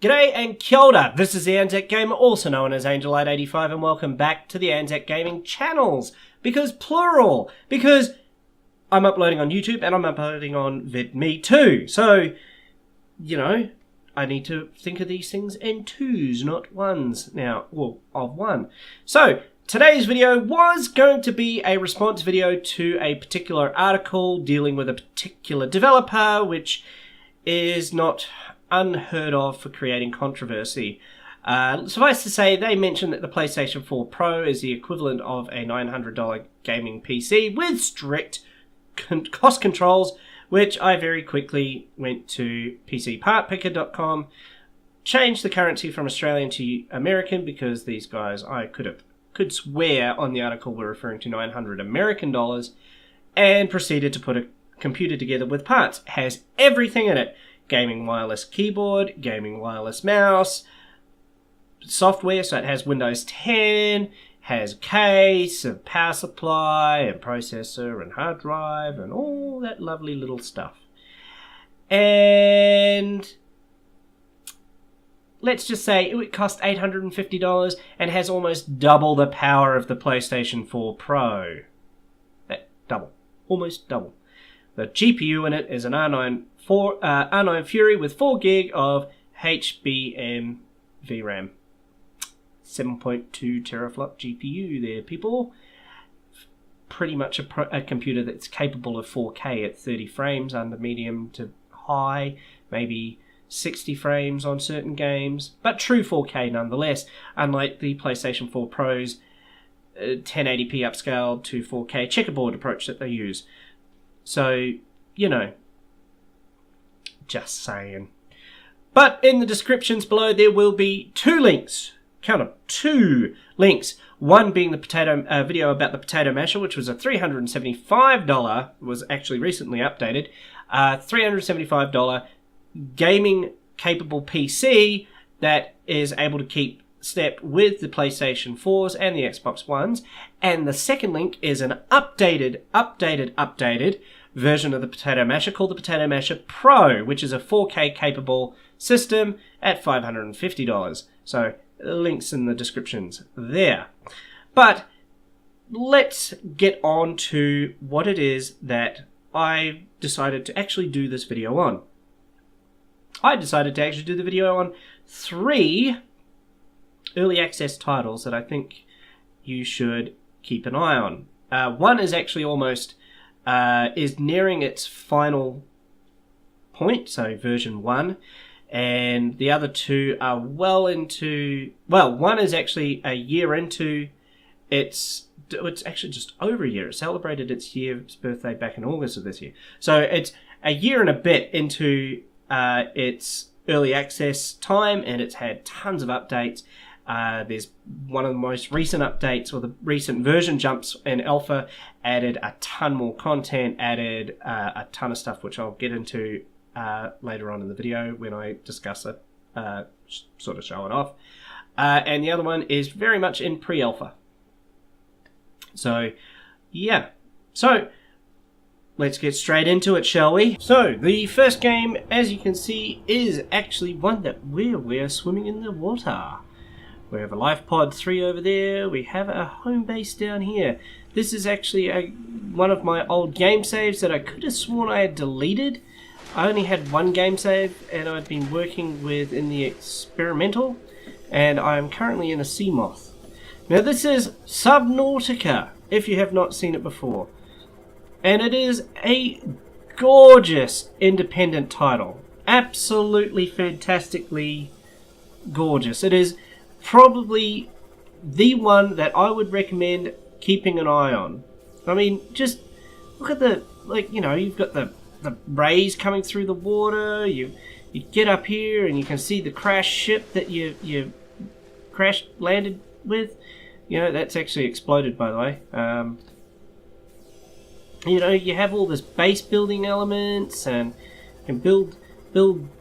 G'day and kia ora. This is the Anzac Gamer, also known as Angelite85, and welcome back to the Anzac Gaming channels. Because plural. Because I'm uploading on YouTube and I'm uploading on VidMe too. So, you know, I need to think of these things in twos, not ones. Now, well, of one. So, today's video was going to be a response video to a particular article dealing with a particular developer, which is not unheard of for creating controversy. Suffice to say, they mentioned that the PlayStation 4 Pro is the equivalent of a $900 gaming PC with strict cost controls, which I very quickly went to PCPartPicker.com, changed the currency from Australian to American because these guys, I could swear on the article were referring to 900 American dollars, and proceeded to put a computer together with parts. It has everything in it. Gaming wireless keyboard, gaming wireless mouse, software, so it has Windows 10, has case, and power supply, and processor, and hard drive, and all that lovely little stuff. And let's just say it cost $850 and has almost double the power of the PlayStation 4 Pro. Double. Almost double. The GPU in it is an R9 Fury with 4 gig of HBM VRAM. 7.2 teraflop GPU there, people. Pretty much a computer that's capable of 4K at 30 frames under medium to high, maybe 60 frames on certain games, but true 4K nonetheless, unlike the PlayStation 4 Pro's 1080p upscale to 4K checkerboard approach that they use. So, you know, just saying. But in the descriptions below, there will be 2 links. Count them, 2 links. One being the video about the Potato Masher, which was a $375, was actually recently updated, $375 gaming capable PC that is able to keep step with the PlayStation 4s and the Xbox Ones. And the second link is an updated version of the Potato Masher called the Potato Masher Pro, which is a 4K capable system at $550. So, links in the descriptions there. But let's get on to what it is that I decided to actually do this video on. I decided to actually do the video on 3 early access titles that I think you should keep an eye on. One is actually almost is nearing its final point, so version 1, and the other 2 are well into, well, one is actually a year into it's actually just over a year. It celebrated its year's birthday back in August of this year. So it's a year and a bit into its early access time, and it's had tons of updates. There's one of the most recent updates, or the recent version jumps in alpha, added a ton more content, added a ton of stuff which I'll get into later on in the video when I discuss it, sort of show it off. And the other one is very much in pre-alpha. So, yeah. So, let's get straight into it, shall we? So, the first game, as you can see, is actually one that we're swimming in the water. We have a Life Pod 3 over there. We have a home base down here. This is actually one of my old game saves that I could have sworn I had deleted. I only had one game save, and I'd been working with in the experimental, and I'm currently in a sea moth. Now this is Subnautica, if you have not seen it before. And it is a gorgeous independent title. Absolutely fantastically gorgeous. It is probably the one that I would recommend keeping an eye on. I mean, just look at the, like, you know, you've got the rays coming through the water. You get up here and you can see the crash ship that you landed with. You know, that's actually exploded, by the way. You know, you have all this base building elements, and you can build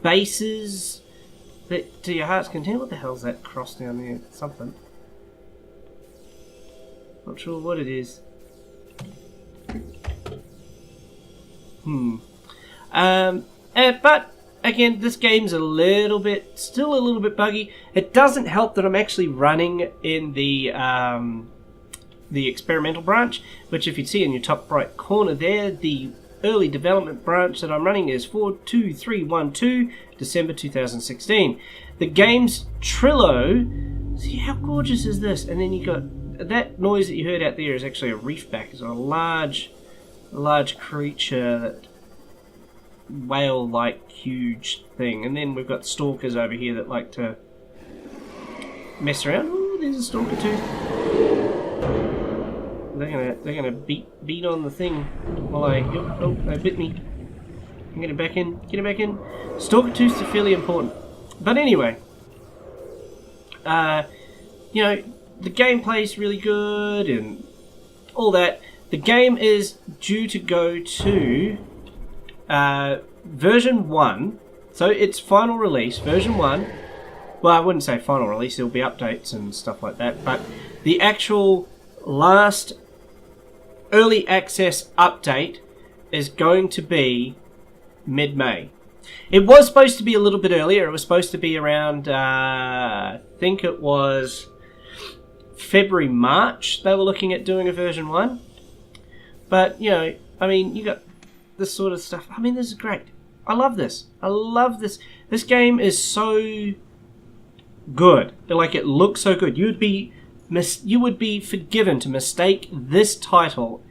bases that to your heart's content. What the hell's that cross down there? Something. Not sure what it is. But again, this game's still a little bit buggy. It doesn't help that I'm actually running in the experimental branch, which if you see in your top right corner there, the early development branch that I'm running is 42312, December 2016. The game's Trillo, see how gorgeous is this? And then you got, that noise that you heard out there is actually a reefback. It's a large creature, that whale-like huge thing. And then we've got stalkers over here that like to mess around. Ooh, there's a stalker too. They're gonna beat on the thing while oh, they bit me. Get it back in. Get it back in. Stalker tooths are fairly important. But anyway, you know, the gameplay's really good and all that. The game is due to go to version 1, so it's final release, version 1. Well, I wouldn't say final release, there'll be updates and stuff like that, but the actual last early access update is going to be mid-May. It was supposed to be a little bit earlier. It was supposed to be around, I think it was February, March. They were looking at doing a version 1. But, you know, I mean, you got this sort of stuff. I mean, this is great. I love this. I love this. This game is so good. Like, it looks so good. You would be forgiven to mistake this title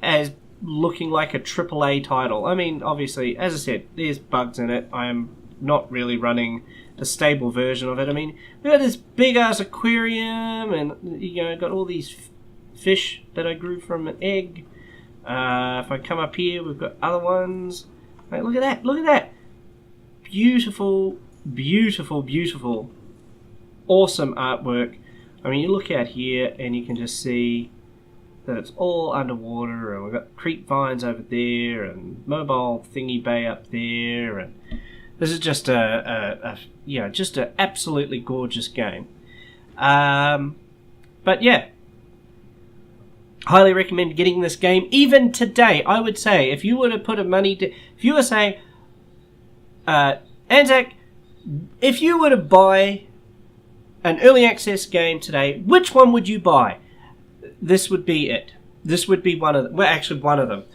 as looking like a AAA title. I mean, obviously, as I said, there's bugs in it. I am not really running a stable version of it. I mean, we got this big ass aquarium, and you know, got all these fish that I grew from an egg. If I come up here, we've got other ones. Like, look at that! Look at that! Beautiful, beautiful, beautiful, awesome artwork. I mean, you look out here, and you can just see that it's all underwater, and we've got creep vines over there, and mobile thingy bay up there, and this is just just an absolutely gorgeous game. But yeah, highly recommend getting this game. Even today, I would say, if you were to put if you were saying, Anzac, if you were to buy an early access game today, which one would you buy? This would be it. This would be one of them. Well, actually, one of them.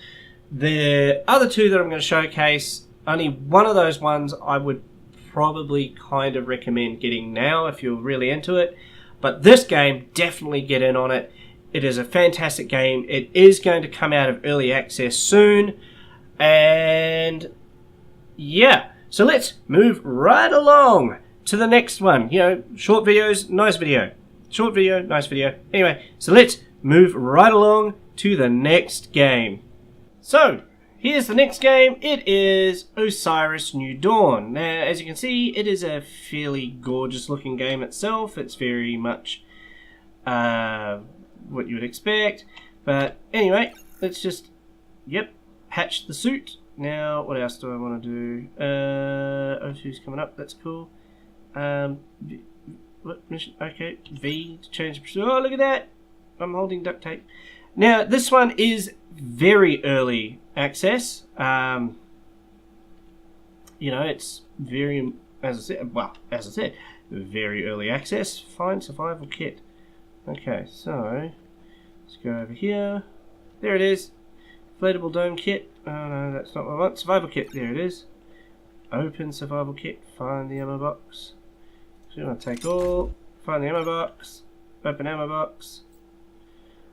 The other two that I'm going to showcase, only one of those ones I would probably kind of recommend getting now if you're really into it. But this game, definitely get in on it. It is a fantastic game. It is going to come out of early access soon. And yeah, so let's move right along to the next one. You know, short videos, nice video. Short video, nice video. Anyway, so let's move right along to the next game. So, here's the next game. It is Osiris New Dawn. Now, as you can see, it is a fairly gorgeous looking game itself. It's very much what you would expect. But anyway, let's just, hatch the suit. Now, what else do I want to do? O2's coming up, that's cool. What mission? Okay, V to change the pursuit. Oh, look at that! I'm holding duct tape. Now, this one is very early access. You know, it's very, as I said, very early access. Find survival kit. Okay, so let's go over here. There it is. Inflatable dome kit. Oh no, that's not what I want. Survival kit. There it is. Open survival kit. Find the ammo box. So I'm going to take all. Find the ammo box. Open ammo box.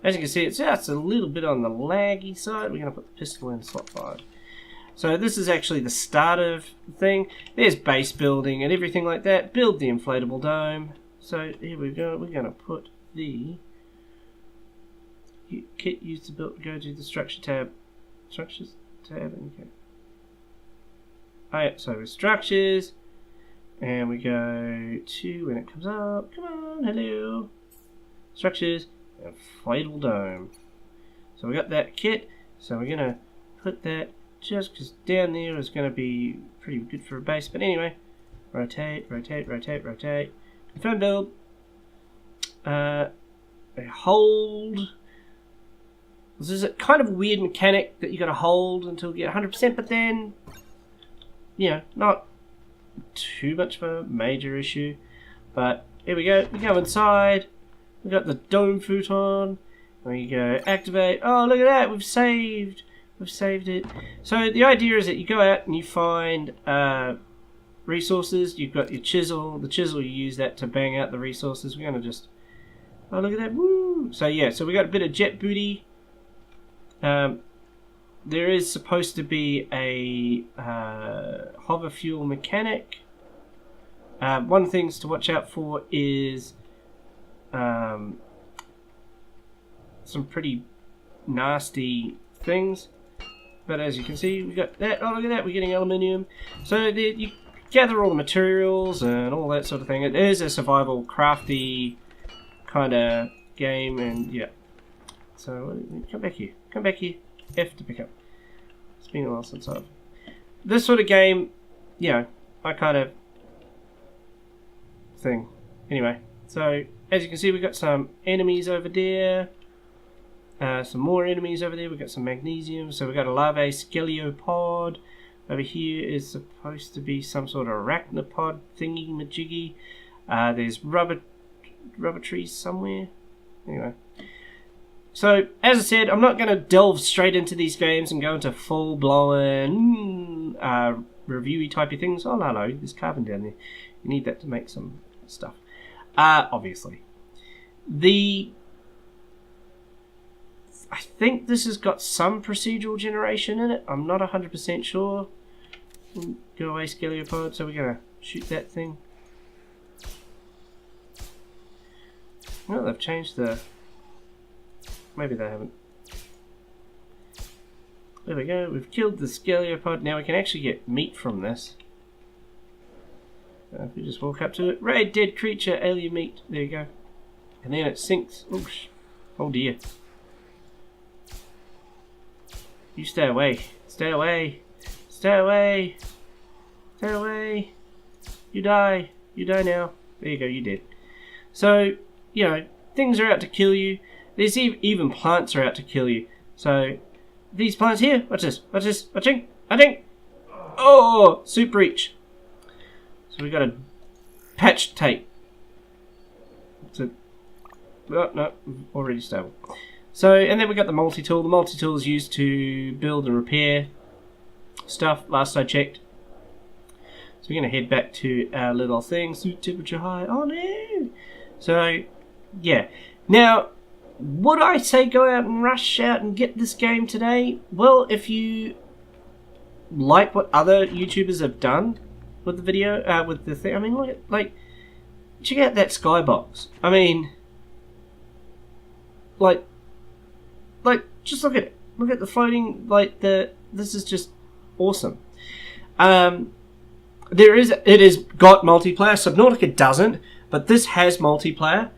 As you can see, it's just a little bit on the laggy side. We're going to put the pistol in slot 5. So this is actually the start of the thing. There's base building and everything like that. Build the inflatable dome. So here we go. We're going to put the kit used to build. Go to the structure tab. Structures tab. Okay. Alright, so with structures. And we go to when it comes up. Come on, hello. Structures. Inflatable dome. So we got that kit. So we're going to put that just because down there is going to be pretty good for a base. But anyway, rotate, rotate, rotate, rotate. Confirm build. Hold. This is a kind of weird mechanic that you got to hold until you get 100%, but then, you know, not too much of a major issue. But here we go. We go inside. We got the dome futon. We go activate. Oh, look at that! We've saved. We've saved it. So the idea is that you go out and you find resources. You've got your chisel. The chisel, you use that to bang out the resources. We're gonna just. Oh, look at that! Woo! So yeah, so we got a bit of jet booty. There is supposed to be a hover fuel mechanic. One of the things to watch out for is some pretty nasty things. But as you can see, we got that. Oh, look at that! We're getting aluminium. So you gather all the materials and all that sort of thing. It is a survival, crafty kind of game, and yeah. So come back here. Come back here. F to pick up. It's been a while since I've... This sort of game, you know, I kind of... thing. Anyway, so as you can see, we've got some enemies over there. Some more enemies over there. We've got some magnesium. So we've got a larvae sceliopod. Over here is supposed to be some sort of arachnopod thingy majiggy. There's rubber trees somewhere. Anyway. So, as I said, I'm not going to delve straight into these games and go into full-blown reviewy typey things. Oh, hello, there's carbon down there. You need that to make some stuff. Obviously. I think this has got some procedural generation in it. I'm not 100% sure. Go away, sceliopod. So we're going to shoot that thing. No, they've changed the... Maybe they haven't. There we go. We've killed the sceliopod. Now we can actually get meat from this. If we just walk up to it. Raid dead creature, alien meat. There you go. And then it sinks. Oops. Oh dear. You stay away. Stay away. Stay away. Stay away. You die. You die now. There you go. You did. So, you know, things are out to kill you. There's even plants are out to kill you. So, these plants here, watch this, watch this, watching, watching. Oh, soup breach. So we got a patch tape. So, oh, no, already stable. So, and then we got the multi-tool. The multi-tool is used to build and repair stuff, last I checked. So we're going to head back to our little thing. Suit temperature high. Oh no! So, yeah. Now, would I say go out and rush out and get this game today? Well, if you like what other YouTubers have done with the video, with the thing, I mean, look at, like, check out that skybox. I mean, like, just look at it. Look at the floating, like, this is just awesome. It has got multiplayer. Subnautica doesn't, but this has multiplayer.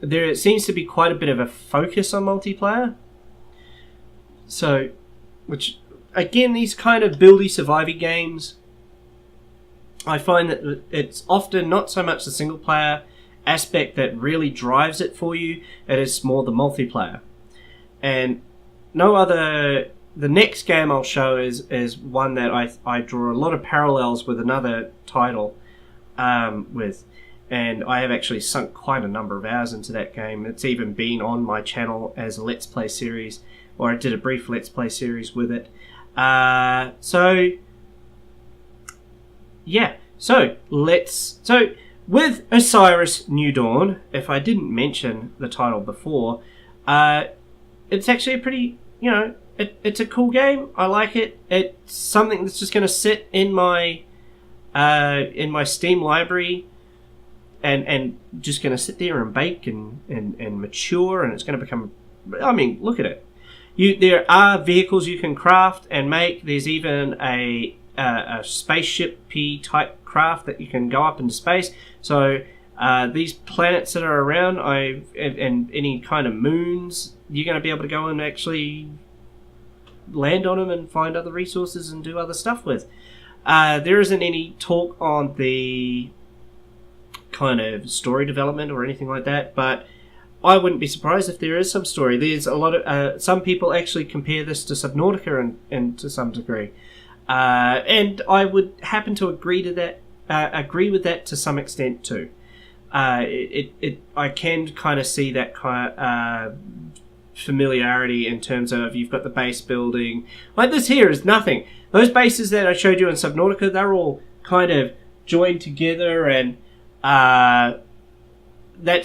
There seems to be quite a bit of a focus on multiplayer. So, which, again, these kind of buildy survivey games, I find that it's often not so much the single player aspect that really drives it for you, it is more the multiplayer. And the next game I'll show is one that I draw a lot of parallels with another title with. And I have actually sunk quite a number of hours into that game. It's even been on my channel as a Let's Play series, or I did a brief Let's Play series with it. So with Osiris New Dawn, if I didn't mention the title before, it's actually a pretty, you know, it's a cool game. I like it. It's something that's just going to sit in my Steam library. And just going to sit there and bake and mature, and it's going to become... I mean, look at it. There are vehicles you can craft and make. There's even a spaceship-y type craft that you can go up into space. So these planets that are around, and any kind of moons, you're going to be able to go and actually land on them and find other resources and do other stuff with. There isn't any talk on the kind of story development or anything like that, but I wouldn't be surprised if there is some story. There's a lot of some people actually compare this to Subnautica and to some degree. And I would happen to agree to that. Agree with that to some extent too. I can kind of see that kind of familiarity in terms of you've got the base building. Like this here is nothing. Those bases that I showed you in Subnautica, they're all kind of joined together and that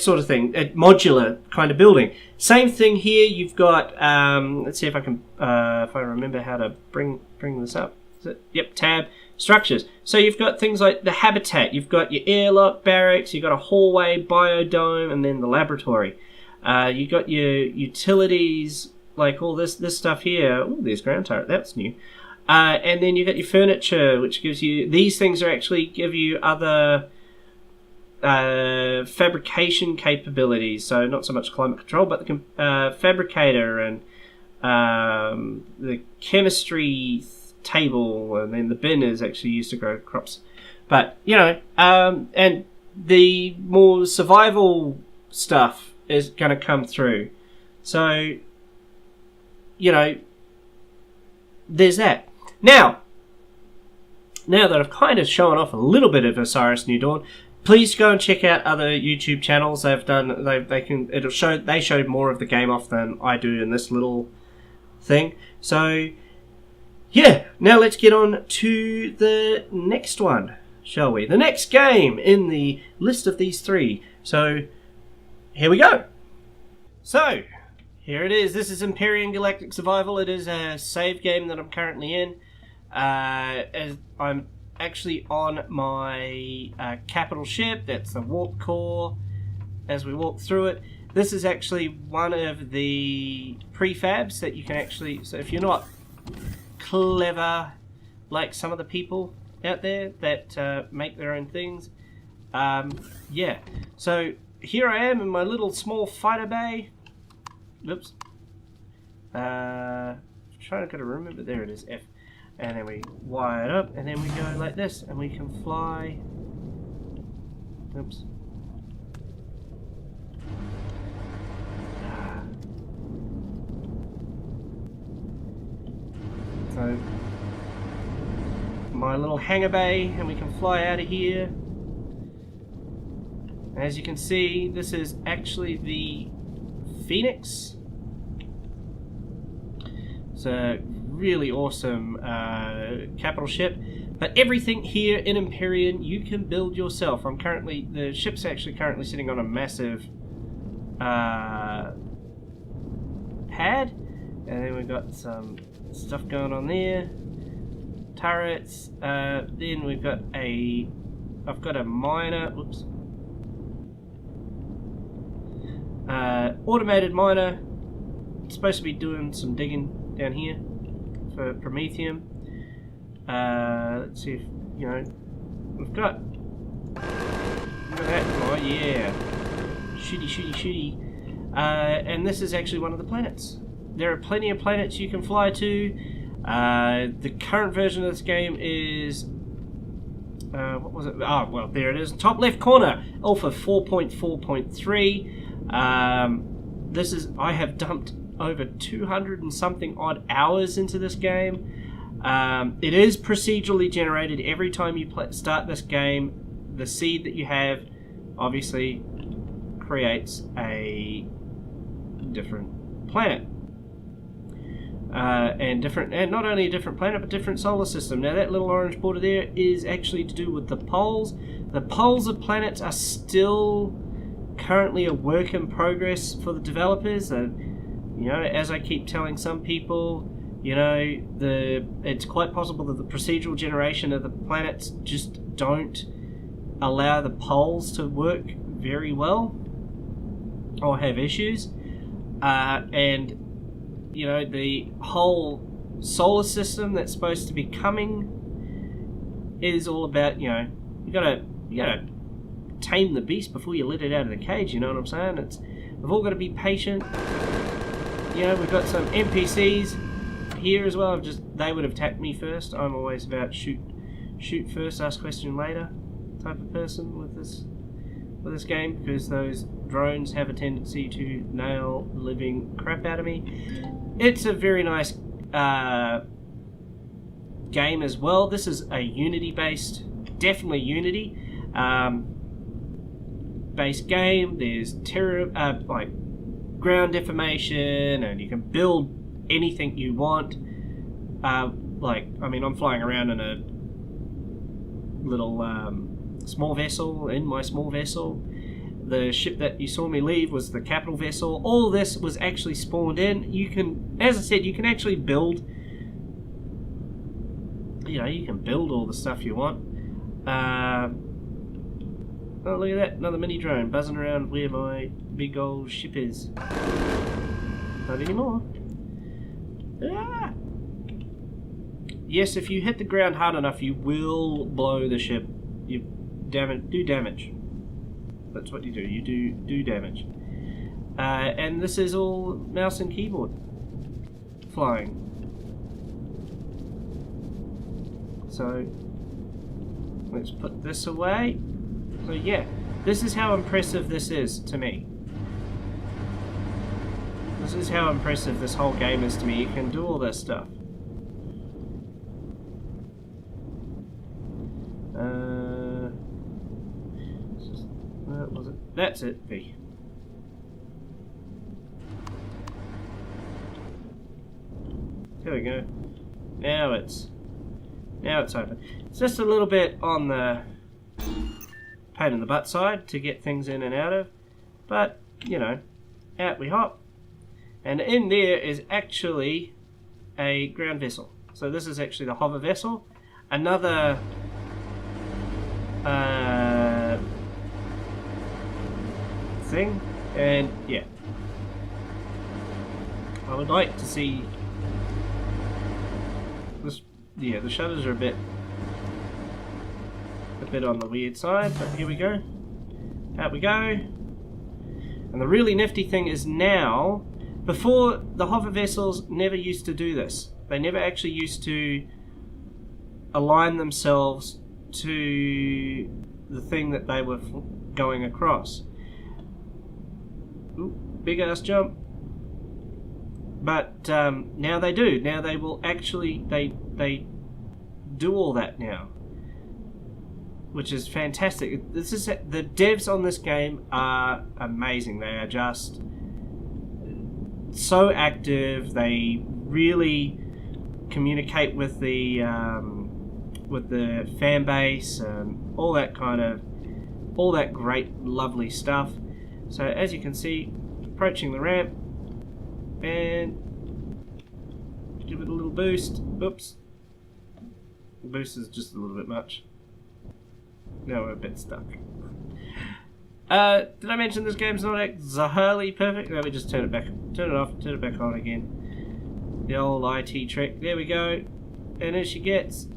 sort of thing. A modular kind of building. Same thing here. You've got. Let's see if I can. If I remember how to bring this up. Is it? Yep. Tab. Structures. So you've got things like the habitat. You've got your airlock, barracks. You've got a hallway, biodome, and then the laboratory. You've got your utilities, like all this stuff here. Oh, there's ground turret. That's new. And then you've got your furniture, which gives you... These things are actually give you other fabrication capabilities. So not so much climate control, but the fabricator and the chemistry table, and then the bin is actually used to grow crops. But, you know, and the more survival stuff is going to come through. So, you know, there's that. Now that I've kind of shown off a little bit of Osiris New Dawn, please go and check out other YouTube channels. They show more of the game off than I do in this little thing. So yeah, now let's get on to the next one, shall we? The next game in the list of these three. So here we go. So here it is. This is Imperium Galactic Survival. It is a save game that I'm currently in. As I'm actually on my capital ship. That's the warp core. As we walk through it, this is actually one of the prefabs that you can actually... So if you're not clever like some of the people out there that make their own things, yeah. So here I am in my little small fighter bay. Oops. Trying to remember. There it is, F. And then we wire it up, and then we go like this, and we can fly. Oops. So my little hangar bay, and we can fly out of here. As you can see, this is actually the Phoenix. It's a really awesome capital ship, but everything here in Imperium you can build yourself. The ship's actually currently sitting on a massive pad, and then we've got some stuff going on there, turrets. Then we've got I've got a miner. Oops. Automated miner. It's supposed to be doing some digging down here for Promethium. Let's see if, you know, we've got... Look at that. Oh yeah. Shooty. And this is actually one of the planets. There are plenty of planets you can fly to. The current version of this game is... what was it? Oh, well, there it is. Top left corner. Alpha 4.4.3. This is... I have dumped over 200 and something odd hours into this game. It is procedurally generated. Every time you start this game, the seed that you have obviously creates a different planet. And not only a different planet, but different solar system. Now that little orange border there is actually to do with the poles. The poles of planets are still currently a work in progress for the developers. You know, as I keep telling some people, you know, it's quite possible that the procedural generation of the planets just don't allow the poles to work very well or have issues. And, you know, the whole solar system that's supposed to be coming is all about, you know, you gotta tame the beast before you let it out of the cage, you know what I'm saying? We've all got to be patient. You know, we've got some NPCs here as well. They would have attacked me first. I'm always about shoot first, ask question later type of person with this game, because those drones have a tendency to nail the living crap out of me. It's a very nice game as well. This is a Unity based, definitely Unity based game. There's like ground deformation, and you can build anything you want. Like, I mean, I'm flying around in a little small vessel, in my small vessel. The ship that you saw me leave was the capital vessel. All this was actually spawned in. You can, as I said, you can actually build, you know, you can build all the stuff you want. Oh, look at that, another mini drone buzzing around where my big old ship is. Not anymore. Ah! Yes, if you hit the ground hard enough, you will blow the ship. You do damage. That's what you do. You do damage. And this is all mouse and keyboard flying. So let's put this away. So yeah, this is how impressive this is to me. This is how impressive this whole game is to me. You can do all this stuff. Was it? That's it, V. There we go. Now it's open. It's just a little bit on the pain in the butt side to get things in and out of, but you know, out we hop. And in there is actually a ground vessel. So this is actually the hover vessel. Another thing, and yeah, I would like to see this. Yeah, the shutters are a bit on the weird side, but here we go. Out we go. And the really nifty thing is now, before, the hover vessels never used to do this. They never actually used to align themselves to the thing that they were going across. Ooh, big ass jump. But now they do. Now they will actually, they do all that now, which is fantastic. This is, the devs on this game are amazing. They are just so active. They really communicate with the fan base and all that great, lovely stuff. So as you can see, approaching the ramp, and give it a little boost. Oops. The boost is just a little bit much. Now we're a bit stuck. Did I mention this game's not exactly perfect? No, we just turn it back, turn it off, turn it back on again. The old IT trick. There we go. And as she gets,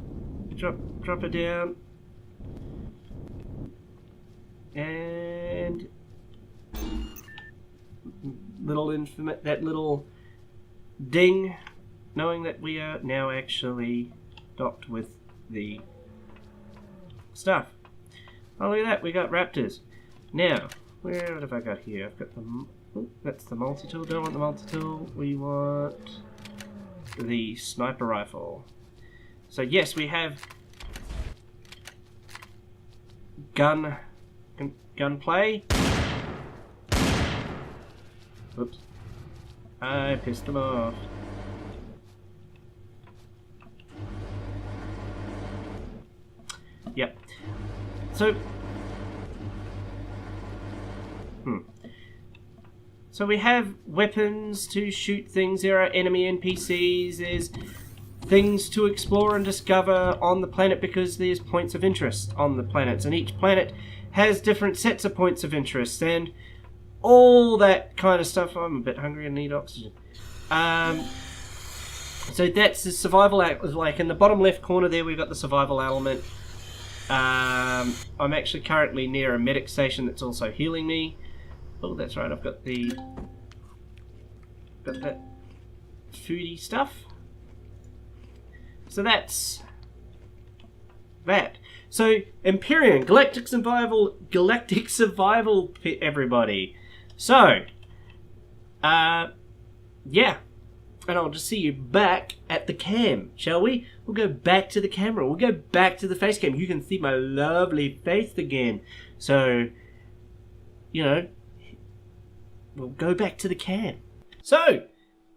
drop her down. And that little ding, knowing that we are now actually docked with the stuff. Oh, look at that, we got raptors. Now, where have I got here? I've got the, that's the multi-tool. Don't want the multi-tool. We want the sniper rifle. So yes, we have gunplay. Oops. I pissed them off. Yep. So we have weapons to shoot things. There are enemy NPCs. There's things to explore and discover on the planet because there's points of interest on the planets, and each planet has different sets of points of interest and all that kind of stuff. I'm a bit hungry and need oxygen. So that's the survival, like in the bottom left corner there we've got the survival element. I'm actually currently near a medic station that's also healing me. Oh, that's right, I've got that foodie stuff. So that's that. So Imperium, Galactic Survival, everybody. So, yeah, and I'll just see you back at the cam, shall we? We'll go back to the camera. We'll go back to the face cam. You can see my lovely face again. So, you know, we'll go back to the cam. So,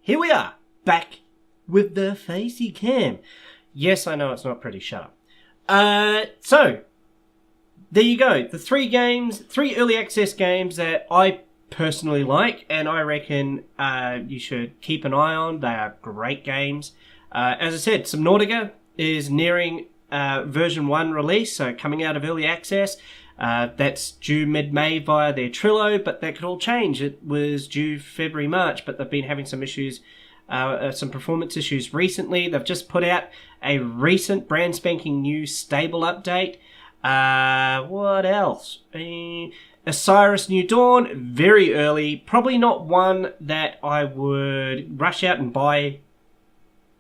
here we are, back with the facey cam. Yes, I know it's not pretty. Shut up. So, there you go. The 3 early access games that I personally like, and I reckon you should keep an eye on. They are great games. As I said, Subnautica is nearing version 1 release, so coming out of early access. That's due mid-May via their Trello, but that could all change. It was due February, March, but they've been having some issues, some performance issues recently. They've just put out a recent brand spanking new stable update. What else? Osiris New Dawn, very early. Probably not one that I would rush out and buy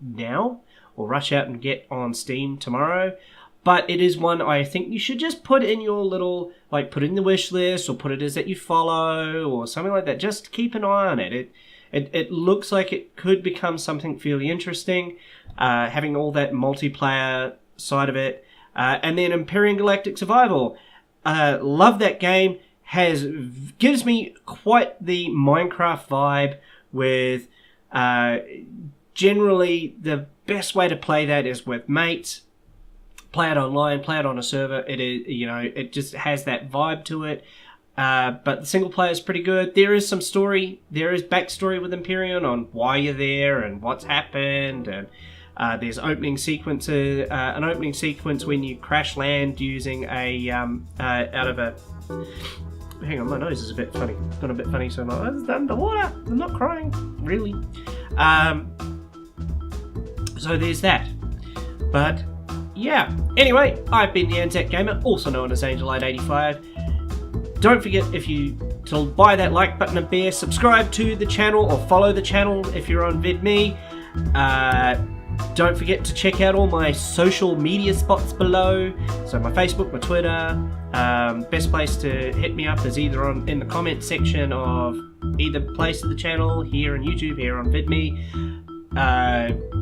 now, or rush out and get on Steam tomorrow. But it is one I think you should just put in your little, like, put it in the wish list, or put it as that you follow, or something like that. Just keep an eye on it. It looks like it could become something fairly interesting, having all that multiplayer side of it. And then Imperium Galactic Survival. Love that game. Gives me quite the Minecraft vibe with, generally the best way to play that is with mates. Play it online, play it on a server. It is, you know, it just has that vibe to it. But the single player is pretty good. There is some story. There is backstory with Imperium on why you're there and what's happened. And there's opening sequences. An opening sequence when you crash land using a out of a. Hang on, my nose is a bit funny. It's gone a bit funny, so I'm like, it's underwater. I'm not crying, really. So there's that. But yeah. Anyway, I've been the Anzac Gamer, also known as Angelite85. Don't forget to buy that like button and bear, subscribe to the channel or follow the channel if you're on VidMe. Don't forget to check out all my social media spots below. So my Facebook, my Twitter. Best place to hit me up is either in the comment section of either place of the channel, here on YouTube, here on VidMe.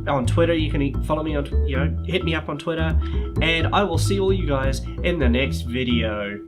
On Twitter, you can follow me on, hit me up on Twitter, and I will see all you guys in the next video.